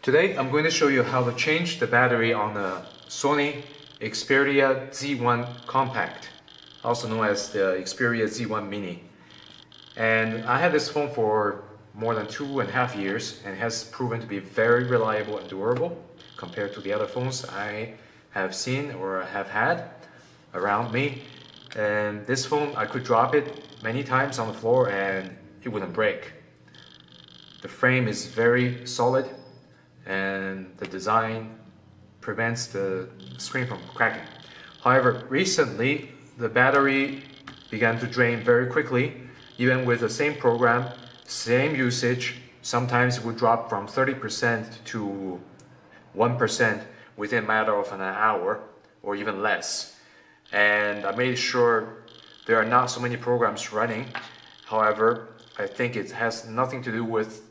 Today I'm going to show you how to change the battery on the Sony Xperia Z1 Compact, also known as the Xperia Z1 Mini. And I had this phone for more than 2.5 years and has proven to be very reliable and durable compared to the other phones I have seen or have had around me. And this phone, I could drop it many times on the floor and it wouldn't break. The frame is very solid and the design prevents the screen from cracking. However, recently the battery began to drain very quickly. Even with the same program, same usage, sometimes it would drop from 30% to 1% within a matter of an hour or even less. And I made sure there are not so many programs running. However, I think it has nothing to do with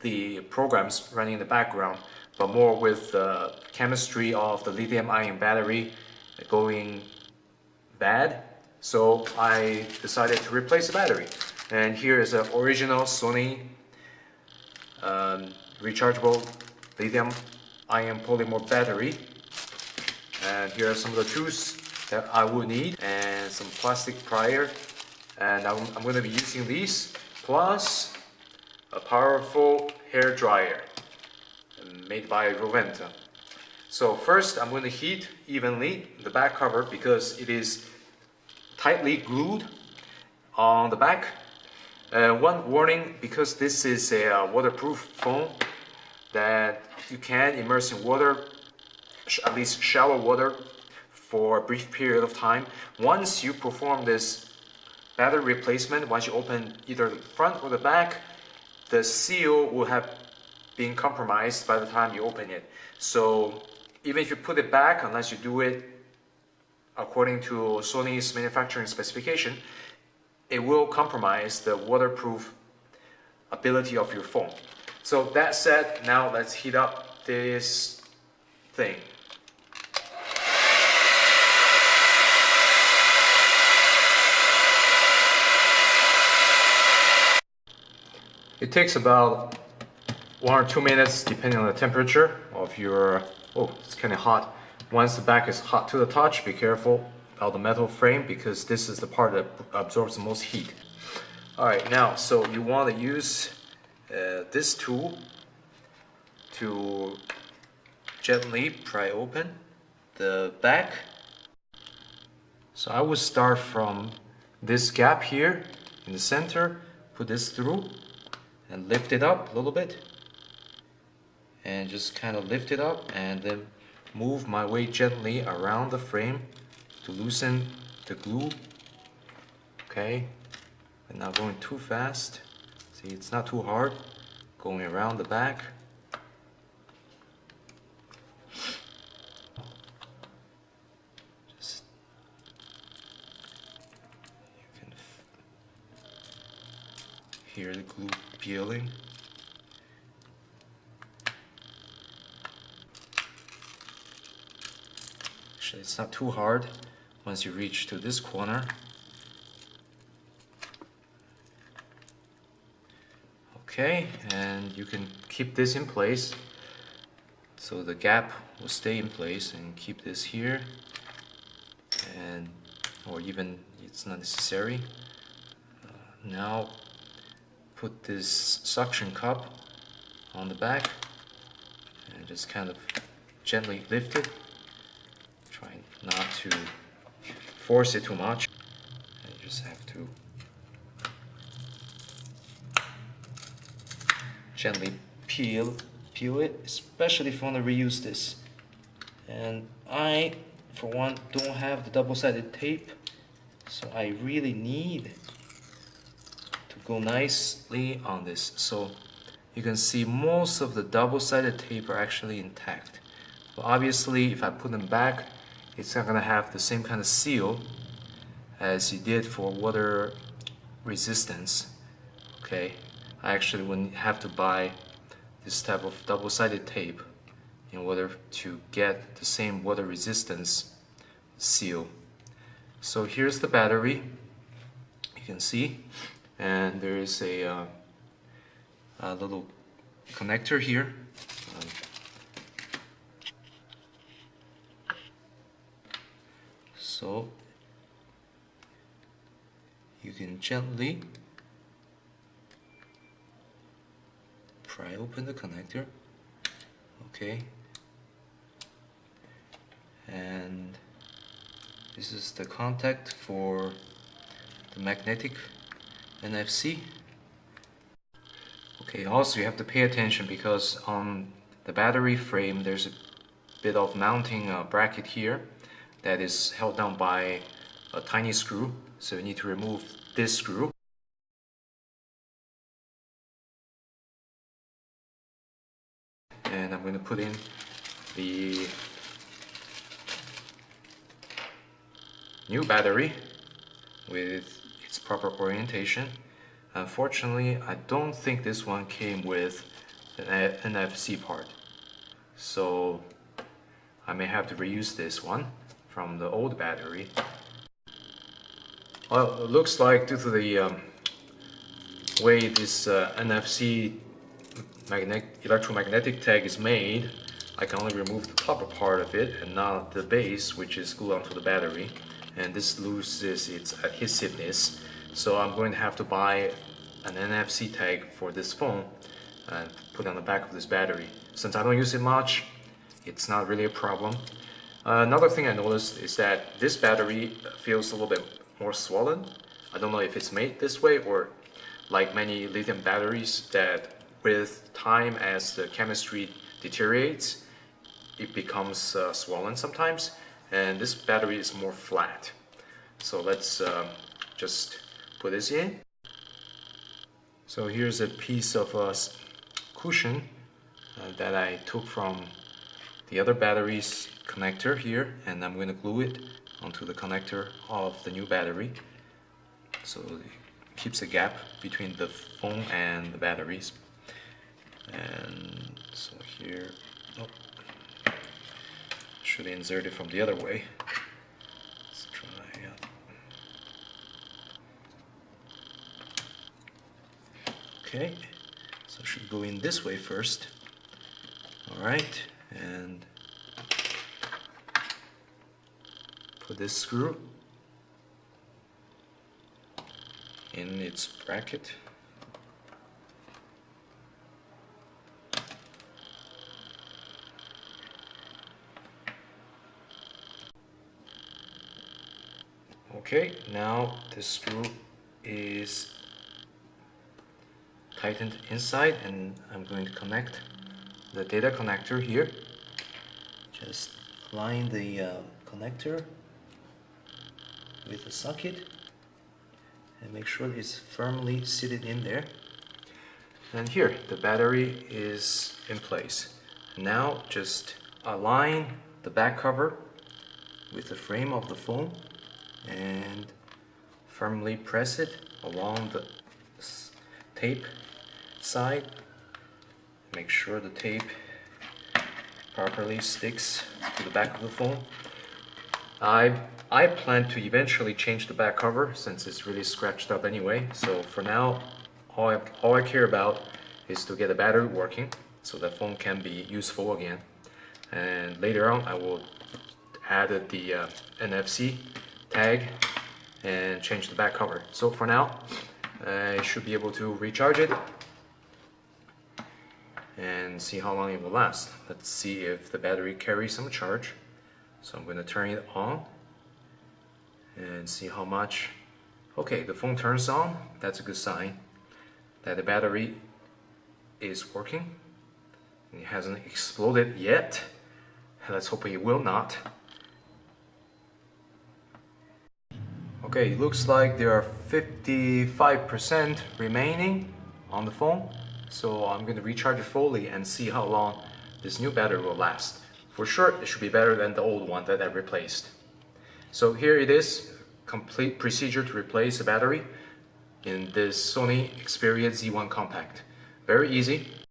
the programs running in the background, but more with the chemistry of the lithium-ion battery going bad. So I decided to replace the battery. And here is an original Sony rechargeable lithium-ion polymer battery. And here are some of the tools that I would need, and some plastic plier. And I'm going to be using these, plus a powerful hair dryer made by Roventa. So first I'm going to heat evenly the back cover because it is tightly glued on the back. One warning, because this is a waterproof phone, that you can immerse in water, at least shower water, for a brief period of time. Once you perform this battery replacement, once you open either the front or the back, the seal will have been compromised by the time you open it. So even if you put it back, unless you do it according to Sony's manufacturing specification, it will compromise the waterproof ability of your phone. So that said, now let's heat up this thing. It takes about 1 or 2 minutes depending on the temperature of your... Oh, it's kind of hot. Once the back is hot to the touch, be careful about the metal frame because this is the part that absorbs the most heat. Alright, now, so you want to use this tool to gently pry open the back. So I would start from this gap here in the center, put this through and lift it up a little bit, and just kind of lift it up and then move my way gently around the frame to loosen the glue. Okay, and not going too fast. See, it's not too hard going around the back. Just, you can hear the glue peeling. Actually, it's not too hard once you reach to this corner. Okay, and you can keep this in place so the gap will stay in place, and keep this here, and or even it's not necessary. Now put this suction cup on the back and just kind of gently lift it. Try not to force it too much. And you just have to gently peel it, especially if you want to reuse this. And I, for one, don't have the double-sided tape, so I really need to go nicely on this. So you can see most of the double-sided tape are actually intact. But obviously, if I put them back, it's not going to have the same kind of seal as you did for water resistance. Okay, I actually wouldn't have to buy this type of double-sided tape in order to get the same water resistance seal. So here's the battery, you can see, and there is a little connector here So you can gently pry open the connector. Okay, and this is the contact for the magnetic NFC. Okay, also you have to pay attention because on the battery frame there's a bit of mounting bracket here that is held down by a tiny screw, so you need to remove this screw. And I'm going to put in the new battery with its proper orientation. Unfortunately, I don't think this one came with an NFC part, so I may have to reuse this one from the old battery. Well, it looks like due to the way this NFC electromagnetic tag is made, I can only remove the copper part of it and not the base, which is glued onto the battery, and this loses its adhesiveness. So I'm going to have to buy an NFC tag for this phone and put it on the back of this battery. Since I don't use it much, it's not really a problem. Another thing I noticed is that this battery feels a little bit more swollen. I don't know if it's made this way or like many lithium batteries that with time as the chemistry deteriorates, it becomes swollen sometimes, and this battery is more flat. So let's just put this in. So here's a piece of cushion that I took from the other battery's connector here, and I'm going to glue it onto the connector of the new battery, so it keeps a gap between the phone and the batteries. And so here, oh, should insert it from the other way. Let's try out. Okay, so it should go in this way first. Alright, and put this screw in its bracket. Okay, now this screw is tightened inside, and I'm going to connect the data connector here. Just line the connector with the socket and make sure it's firmly seated in there. And here, the battery is in place. Now just align the back cover with the frame of the phone and firmly press it along the tape side. Make sure the tape properly sticks to the back of the phone. I plan to eventually change the back cover since it's really scratched up anyway. So for now, all I care about is to get the battery working so the phone can be useful again. And later on, I will add the NFC tag and change the back cover. So for now, I should be able to recharge it and see how long it will last. Let's see if the battery carries some charge. So I'm going to turn it on and see how much. Okay, the phone turns on. That's a good sign that the battery is working. It hasn't exploded yet. Let's hope it will not. Okay, it looks like there are 55% remaining on the phone. So I'm going to recharge it fully and see how long this new battery will last. For sure, it should be better than the old one that I replaced. So here it is, complete procedure to replace the battery in this Sony Xperia Z1 Compact. Very easy.